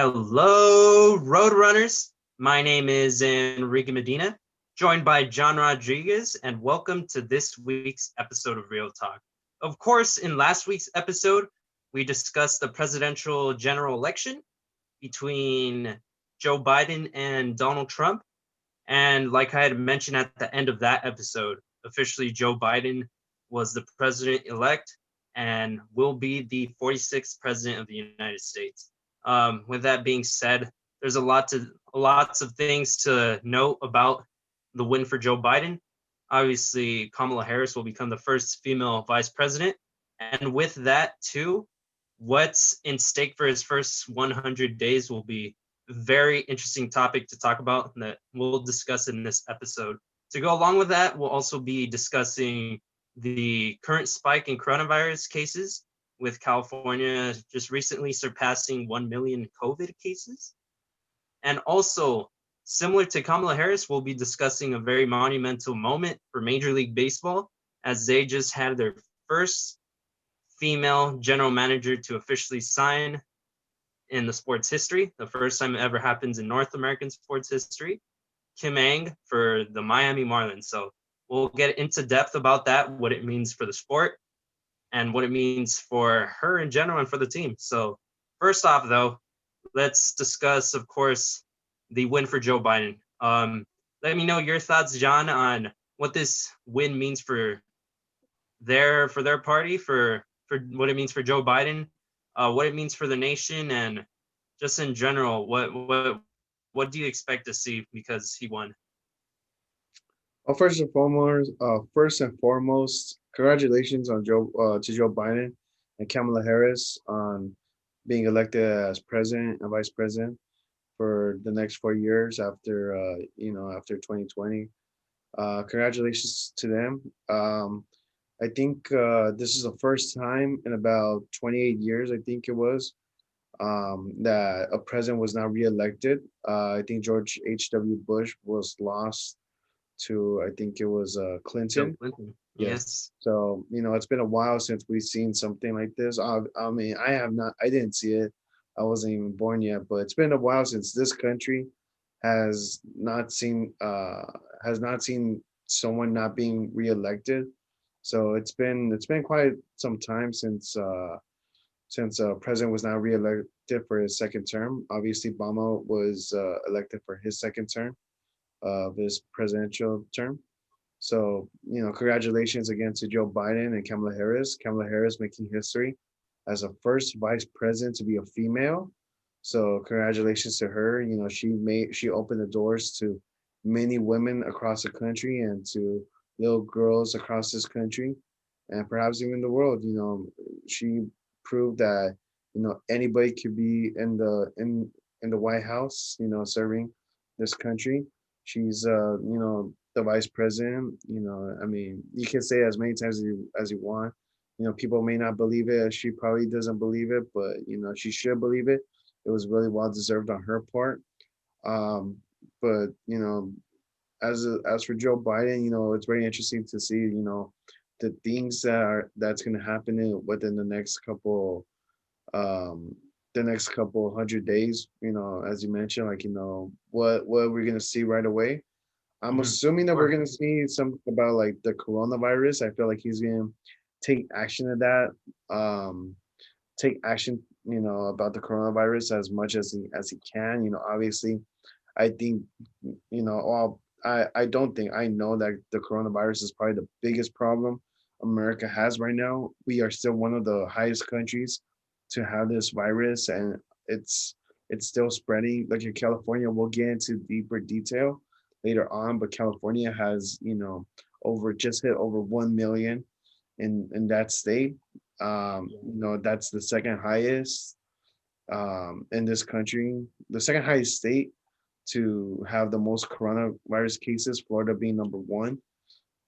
Hello, Roadrunners. My name is Enrique Medina, joined by John Rodriguez, and welcome to this week's episode of Rio Talk. Of course, in last week's episode, we discussed the presidential general election between Joe Biden and Donald Trump. And like I had mentioned at the end of that episode, officially Joe Biden was the president-elect and will be the 46th president of the United States. With that being said, there's lots of things to note about the win for Joe Biden. Obviously, Kamala Harris will become the first female vice president. And with that, too, what's in stake for his first 100 days will be a very interesting topic to talk about that we'll discuss in this episode. To go along with that, we'll also be discussing the current spike in coronavirus cases, with California just recently surpassing 1 million COVID cases. And also, similar to Kamala Harris, we'll be discussing a very monumental moment for Major League Baseball, as they just had their first female general manager to officially sign in the sports history. The first time it ever happens in North American sports history. Kim Ng for the Miami Marlins. So we'll get into depth about that, what it means for the sport, and what it means for her in general and for the team. So first off, though, let's discuss, of course, the win for Joe Biden. Let me know your thoughts, John, on what this win means for their party, for what it means for Joe Biden, what it means for the nation, and just in general, what do you expect to see because he won? Well, first and foremost, congratulations on Joe Biden and Kamala Harris on being elected as president and vice president for the next 4 years after 2020. Congratulations to them. I think this is the first time in about 28 years, I think it was, that a president was not reelected. I think George H.W. Bush was lost to, I think it was Bill Clinton. Clinton. Yes. Yes. So, it's been a while since we've seen something like this. I mean, I didn't see it. I wasn't even born yet, but it's been a while since this country has not seen someone not being reelected. So it's been quite some time since a president was not reelected for his second term. Obviously, Obama was elected for his second term of his presidential term. So, congratulations again to Joe Biden and Kamala Harris. Kamala Harris making history as a first vice president to be a female. So, congratulations to her. She opened the doors to many women across the country and to little girls across this country and perhaps even the world. She proved that, anybody could be in the White House, serving this country. She's the vice president. I mean, you can say as many times as you want. People may not believe it. She probably doesn't believe it, but she should believe it. It was really well deserved on her part. Um, but as for Joe Biden, it's very interesting to see the things that's going to happen within um the next couple 100 days. As you mentioned, like what we're going to see right away. I'm Mm-hmm. assuming that we're Sure. gonna see something about like the coronavirus. I feel like he's gonna take action to that. Take action, about the coronavirus as much as he can. Obviously, I think, well, I don't think I know that the coronavirus is probably the biggest problem America has right now. We are still one of the highest countries to have this virus, and it's it's still spreading. Like in California, we'll get into deeper detail later on, but California has, over just hit over 1 million in that state. That's the second highest in this country, the second highest state to have the most coronavirus cases, Florida being number one.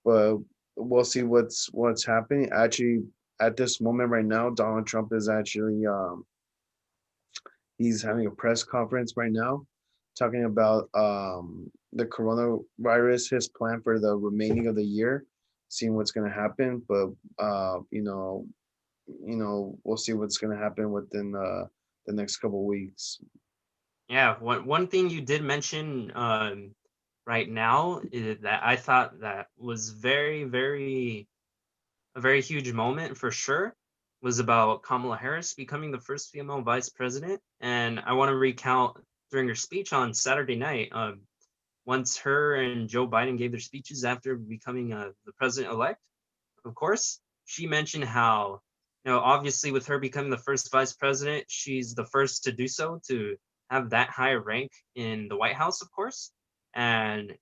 But we'll see what's happening. Actually, at this moment right now, Donald Trump is actually he's having a press conference right now talking about the coronavirus, his plan for the remaining of the year, seeing what's going to happen. But we'll see what's going to happen within the next couple of weeks. Yeah, one thing you did mention right now is that I thought that was a very huge moment for sure was about Kamala Harris becoming the first female vice president. And I want to recount during her speech on Saturday night. Once her and Joe Biden gave their speeches after becoming the president elect, of course, she mentioned how, obviously with her becoming the first vice president, she's the first to do so, to have that high rank in the White House, of course. And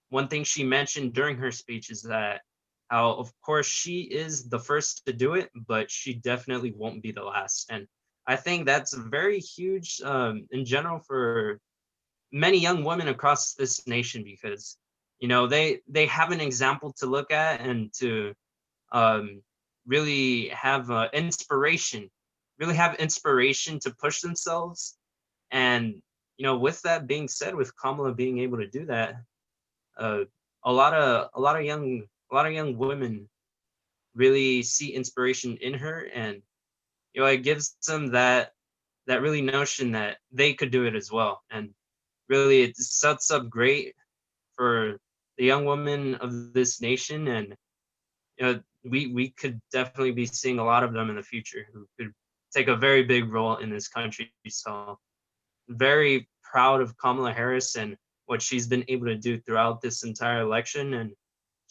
one thing she mentioned during her speech is that how, of course, she is the first to do it, but she definitely won't be the last. And I think that's very huge in general for many young women across this nation because they have an example to look at and to um, really have inspiration, really have inspiration to push themselves. And with that being said, with Kamala being able to do that, uh, a lot of young women really see inspiration in her, and it gives them that really notion that they could do it as well. And really, it sets up great for the young women of this nation. And we could definitely be seeing a lot of them in the future who could take a very big role in this country. So very proud of Kamala Harris and what she's been able to do throughout this entire election, and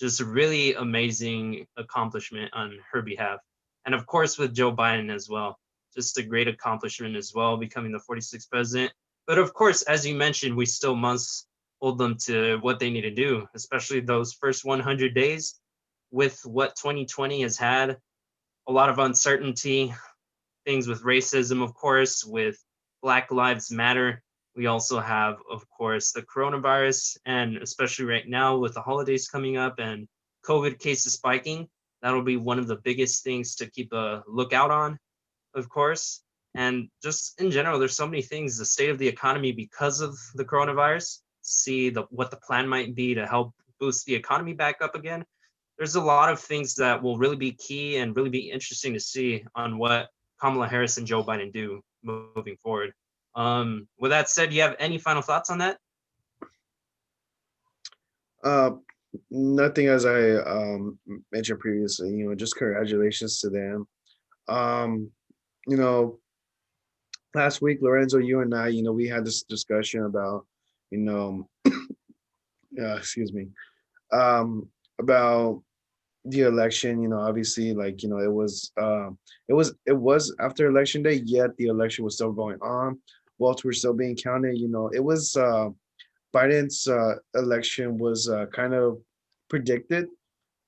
just a really amazing accomplishment on her behalf. And of course, with Joe Biden as well, just a great accomplishment as well, becoming the 46th president. But of course, as you mentioned, we still must hold them to what they need to do, especially those first 100 days with what 2020 has had a lot of uncertainty, things with racism, of course, with Black Lives Matter. We also have, of course, the coronavirus, and especially right now with the holidays coming up and COVID cases spiking, that'll be one of the biggest things to keep a lookout on, of course. And just in general, there's so many things, the state of the economy because of the coronavirus, see what the plan might be to help boost the economy back up again. There's a lot of things that will really be key and really be interesting to see on what Kamala Harris and Joe Biden do moving forward. With that said, do you have any final thoughts on that? Uh, Nothing as I mentioned previously. Just congratulations to them. Um, you know, Last week, Lorenzo, you and I, we had this discussion about, you know, excuse me, um, about the election. Obviously, like it was after election day, yet the election was still going on. Votes were still being counted. It was Biden's election was kind of predicted,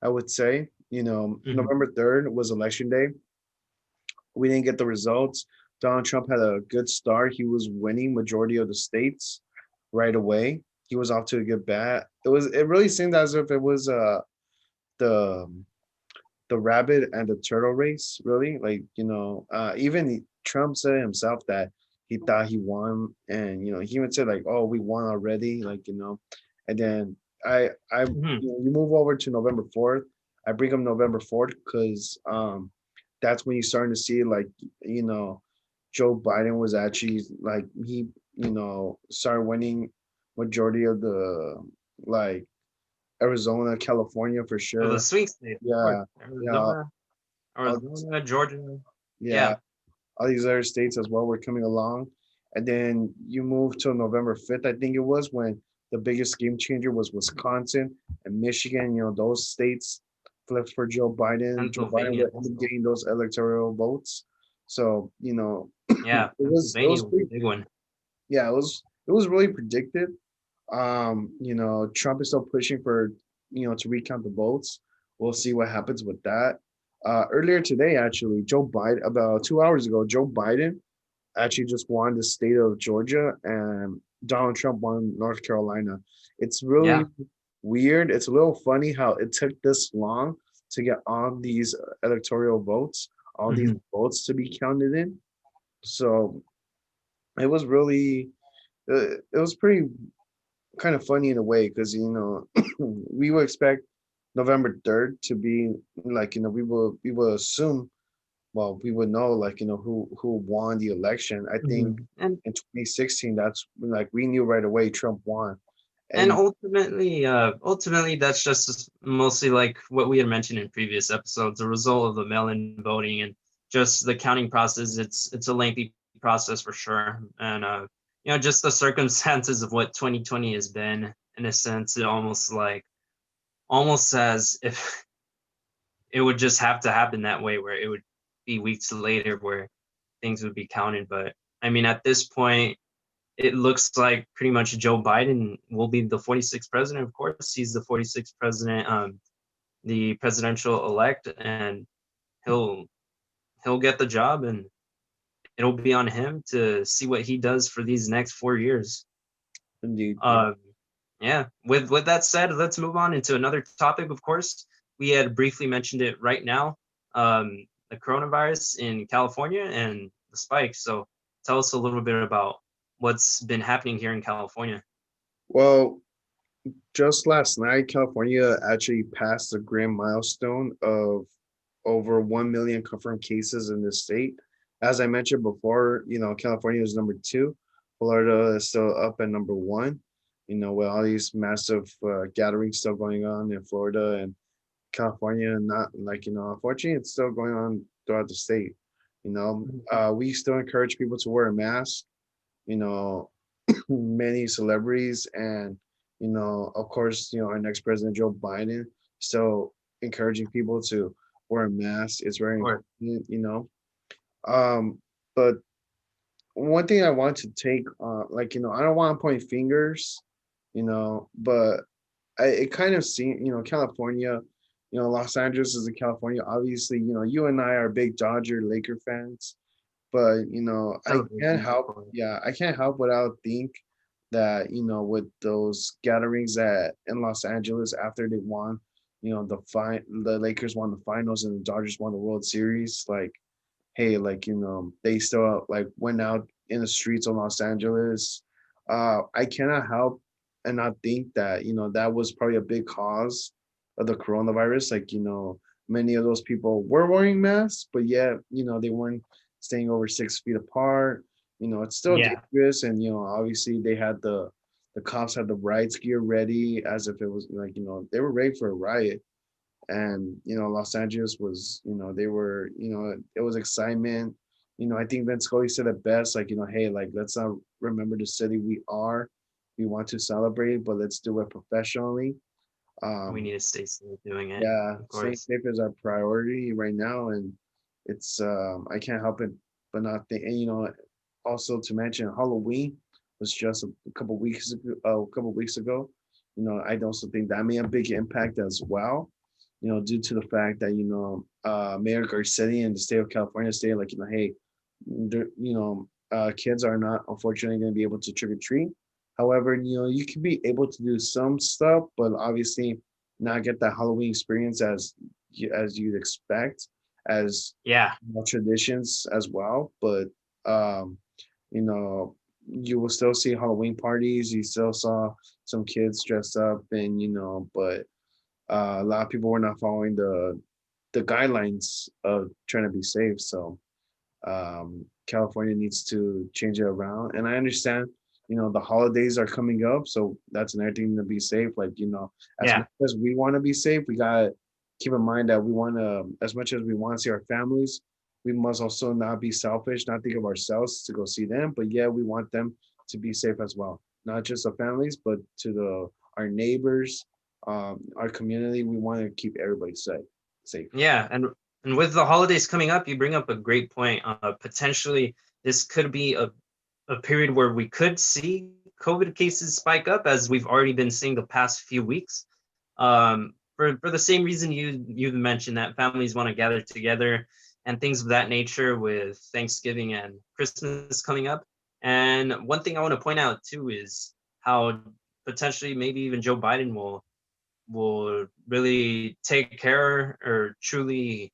I would say. Mhm. November 3rd was election day. We didn't get the results. Donald Trump had a good start. He was winning majority of the states right away. He was off to a good bat. It really seemed as if it was the the rabbit and the turtle race, really. Like, even Trump said himself that he thought he won, and he even said like, "Oh, we won already," like, and then Mhm. you move over to November 4th. I bring up November 4th because that's when you starting to see like, you know, Joe Biden was actually like he, started winning majority of the like Arizona, California for Oh, the sure. swing states, of course. Yeah, yeah, all, Arizona, Georgia. yeah, Yeah. all these other states as well were coming along. And then you move to November 5th, I think it was, when the biggest game changer was Wisconsin and Michigan. Those states flipped for Joe Biden. Joe Biden Pennsylvania would end up also. getting those electoral votes. So, Yeah, it Pennsylvania was was a pretty, big one. yeah, it was really predicted. Trump is still pushing for, to recount the votes. We'll see what happens with that. Earlier today, actually, Joe Biden, about 2 hours ago, Joe Biden actually just won the state of Georgia, and Donald Trump won North Carolina. It's really Yeah. weird. It's a little funny how it took this long to get all these electoral votes, all these Mhm. votes to be counted in. So it was really, it was pretty kind of funny in a way because we would expect November 3rd to be like, we will assume well, we would know like who won the election. I think Mhm. in 2016, that's like we knew right away Trump won, And and ultimately, that's just mostly like what we had mentioned in previous episodes, the result of the mail-in voting and just the counting process. It's a lengthy process for sure, and just the circumstances of what 2020 has been. In a sense, it almost as if it would just have to happen that way, where it would be weeks later where things would be counted. But I mean, at this point, it looks like pretty much Joe Biden will be the 46th president. Of course, he's the 46th president, the presidential elect, and he'll he'll get the job, and it'll be on him to see what he does for these next 4 years. indeed, yeah. Um, yeah. With that said, let's move on into another topic. Of course, we had briefly mentioned it right now, the coronavirus in California and the spike. So tell us a little bit about what's been happening here in California. Well, just last night, California actually passed the grand milestone of over 1 million confirmed cases in the state. As I mentioned before, California is number two. Florida is still up at number one, with all these massive gatherings still going on in Florida and California. And not like, unfortunately, it's still going on throughout the state. Mhm. We still encourage people to wear a mask, you know, many celebrities and of course our next president Joe Biden still encouraging people to wear a mask. It's very Or important. um but one thing I want to take like I don't want to point fingers, but it kind of seems California, Los Angeles is in California. Obviously, you and I are big Dodger Laker fans, but I can't celebrations, of help, course. yeah, I can't help without think that with those gatherings at in Los Angeles after they won, the Lakers won the finals and the Dodgers won the World Series. Like, hey, like they still like went out in the streets of Los Angeles. I cannot help and not think that that was probably a big cause of the coronavirus. Like many of those people were wearing masks, but yet they weren't staying over 6 feet apart. It's still Yeah. dangerous, and obviously they had the cops had the riots gear ready as if it was like they were ready for a riot. And Los Angeles was, they were, it was excitement. I think Vince Scully said it best, like hey, like let's not remember the city we are. We want to celebrate, but let's do it professionally. We um need to stay safe doing it, yeah, of staying course. safe is our priority right now, and it's I can't help it but not think. And also to mention, Halloween was just a couple weeks ago. I also think that made a big impact as well. Due to the fact that Mayor Garcetti in the state of California stated like hey, kids are not unfortunately going to be able to trick or treat. However, you can be able to do some stuff, but obviously not get that Halloween experience as you'd expect, as Yeah. traditions as well. But um, you know, you will still see Halloween parties. You still saw some kids dressed up, and but a lot of people were not following the guidelines of trying to be safe. So California needs to change it around. And I understand, the holidays are coming up, so that's another thing to be safe. Like, as Yeah. much as we want to be safe, we gotta keep in mind that we want to, as much as we want to see our families, we must also not be selfish, not think of ourselves to go see them, but yeah, we want them to be safe as well. Not just the families, but to our neighbors, our community. We want to keep everybody safe. Safe. Yeah, and with the holidays coming up, you bring up a great point. Potentially, this could be a period where we could see COVID cases spike up, as we've already been seeing the past few weeks. For the same reason you mentioned, that families want to gather together and things of that nature, with Thanksgiving and Christmas coming up. And one thing I want to point out too is how potentially maybe even Joe Biden will really take care, or truly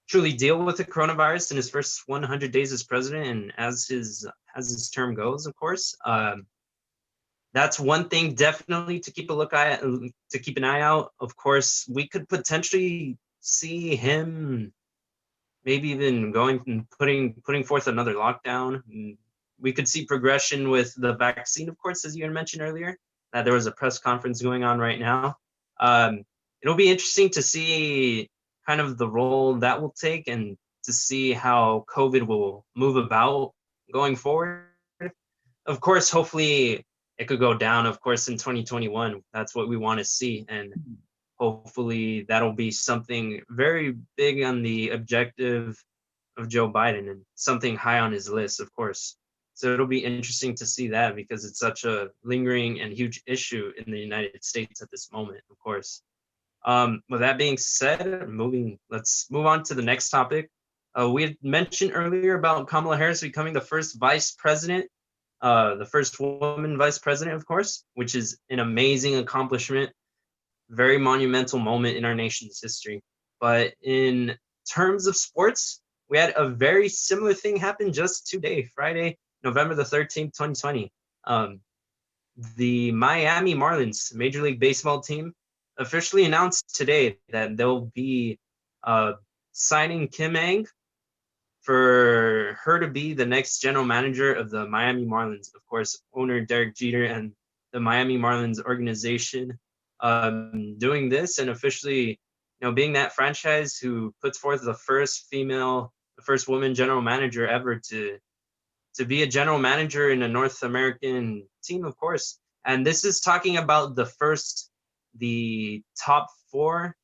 deal with the coronavirus in his first 100 days as president, and as his term goes, of course. That's one thing definitely to keep a look at, to keep an eye out. Of course, we could potentially see him maybe even going and putting forth another lockdown. And we could see progression with the vaccine, of course, as you had mentioned earlier. There was a press conference going on right now. It'll be interesting to see kind of the role that will take and to see how COVID will move about going forward. Of course, hopefully it could go down, of course, in 2021. That's what we want to see. And hopefully that'll be something very big on the objective of Joe Biden and something high on his list, of course. So it'll be interesting to see that because it's such a lingering and huge issue in the United States at this moment, of course. With that being said, let's move on to the next topic. We had mentioned earlier about Kamala Harris becoming the first vice president, the first woman vice president, of course, which is an amazing accomplishment, very monumental moment in our nation's history. But in terms of sports, we had a very similar thing happen just today, Friday, November the 13th, 2020. The Miami Marlins, Major League Baseball team, officially announced today that they'll be signing Kim Ng for her to be the next general manager of the Miami Marlins. Of course, owner Derek Jeter and the Miami Marlins organization doing this and officially, being that franchise who puts forth the first woman general manager ever to be a general manager in a North American team, of course. And this is talking about the top four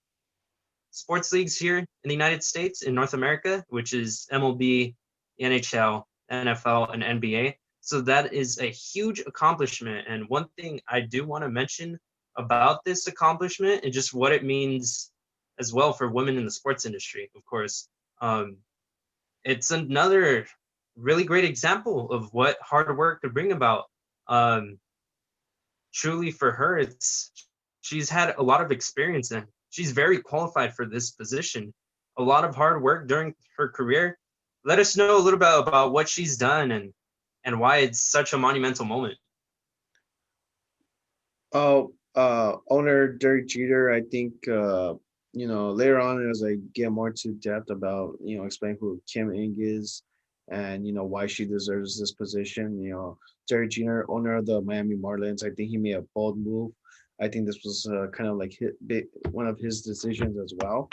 sports leagues here in the United States, in North America, which is MLB, NHL, NFL, and NBA. So that is a huge accomplishment. And one thing I do want to mention about this accomplishment and just what it means as well for women in the sports industry, of course. It's another really great example of what hard work could bring about. Truly for her, she's had a lot of experience and she's very qualified for this position. A lot of hard work during her career. Let us know a little bit about what she's done and why it's such a monumental moment. Oh, owner Derek Jeter, I think later on as I get more to depth about, explain who Kim Ng is and why she deserves this position. Derek Jeter, owner of the Miami Marlins, I think he made a bold move. I think this was kind of like one of his decisions as well.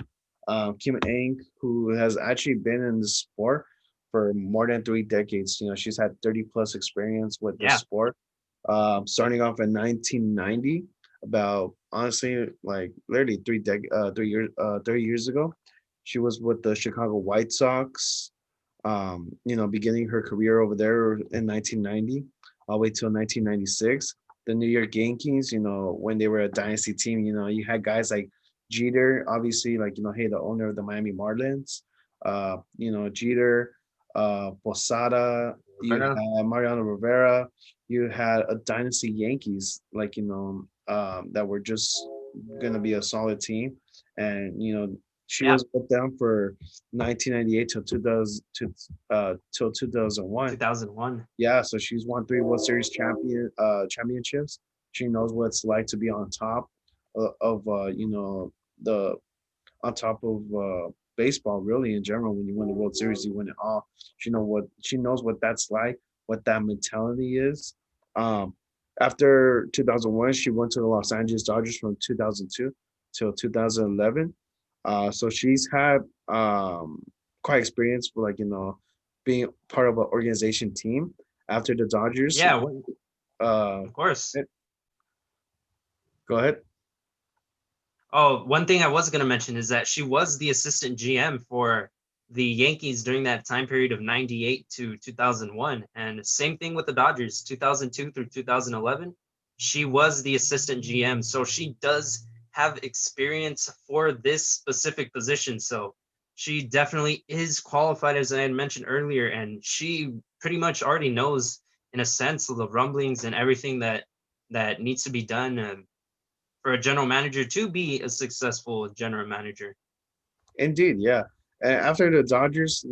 Kim Ng, who has actually been in the sport for more than 3 decades. She's had 30 plus experience with the Yeah. sport. Starting off in 1990, about honestly like literally 30 years ago. She was with the Chicago White Sox. Beginning her career over there in 1990, all the way till 1996. The New York Yankees, when they were a dynasty team, you had guys like Jeter, obviously, like, hey, the owner of the Miami Marlins, Jeter, Posada, you Roberto? had Mariano Rivera, you had a dynasty Yankees, like, that were just going to be a solid team. And, she Yeah, was with them for 1998 till 2001. 2001. Yeah, so she's won 3 World Series championships. She knows what it's like to be on top of the on top of baseball, really, in general. When you win the World Series, you win it all. She knows what that's like, what that mentality is. Um, After 2001, she went to the Los Angeles Dodgers from 2002 till 2011. So she's had quite experience for, like, being part of an organization team after the Dodgers. Yeah, Uh, of course. Go ahead. Oh, one thing I was going to mention is that she was the assistant GM for the Yankees during that time period of 98 to 2001. And same thing with the Dodgers, 2002 through 2011. She was the assistant GM. So she does have experience for this specific position. So she definitely is qualified, as I had mentioned earlier. And she pretty much already knows, in a sense, the rumblings and everything that needs to be done for a general manager to be a successful general manager. Indeed, yeah. And after the Dodgers,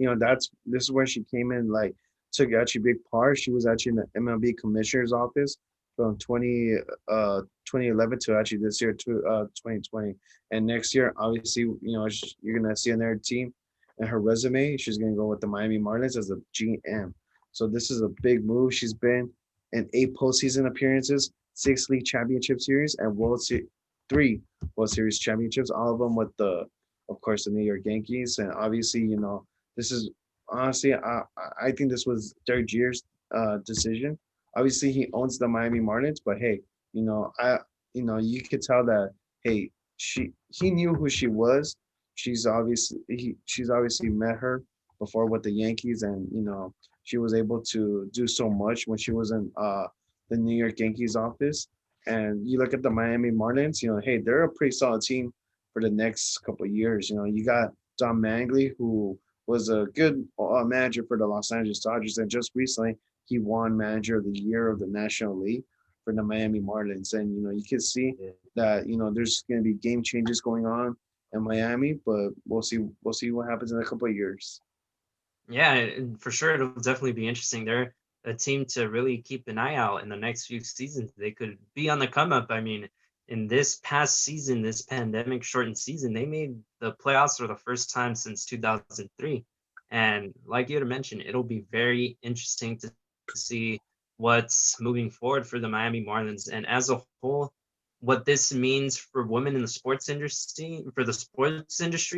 this is where she came in, like, took actually big part. She was actually in the MLB commissioner's office from 2011 to actually this year to 2020. And next year, obviously, you're gonna see another team. and her resume, she's going to go with the Miami Marlins as a GM. So this is a big move. She's been in 8 postseason appearances, 6 league championship series, and 3 World Series championships. All of them with of course, the New York Yankees. And obviously, this is honestly, I think this was Derek Jeter's decision. Obviously, he owns the Miami Marlins, but hey, you know, I, you could tell that hey, he knew who she was. She's obviously met her before with the Yankees, and she was able to do so much when she was in the New York Yankees office. And you look at the Miami Marlins, hey, they're a pretty solid team for the next couple of years. You got Don Mangley, who was a good manager for the Los Angeles Dodgers, and just recently he won Manager of the Year of the National League for the Miami Marlins. And you can see that there's going to be game changes going on in Miami, but we'll see what happens in a couple of years. Yeah, for sure, it'll definitely be interesting. They're a team to really keep an eye out in the next few seasons. They could be on the come up. I mean, in this past season, this pandemic shortened season, they made the playoffs for the first time since 2003. And like you had mentioned, it'll be very interesting to see what's moving forward for the Miami Marlins. And as a whole, what this means for women in the sports industry,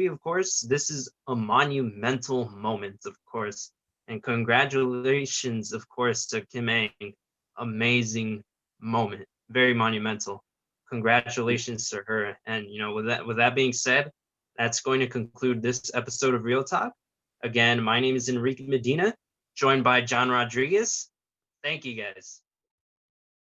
of course, this is a monumental moment, of course. And congratulations, of course, to Kim Eng. Amazing moment, very monumental. Congratulations to her. And with that being said, that's going to conclude this episode of Real Talk. Again, my name is Enrique Medina, joined by John Rodriguez. Thank you guys.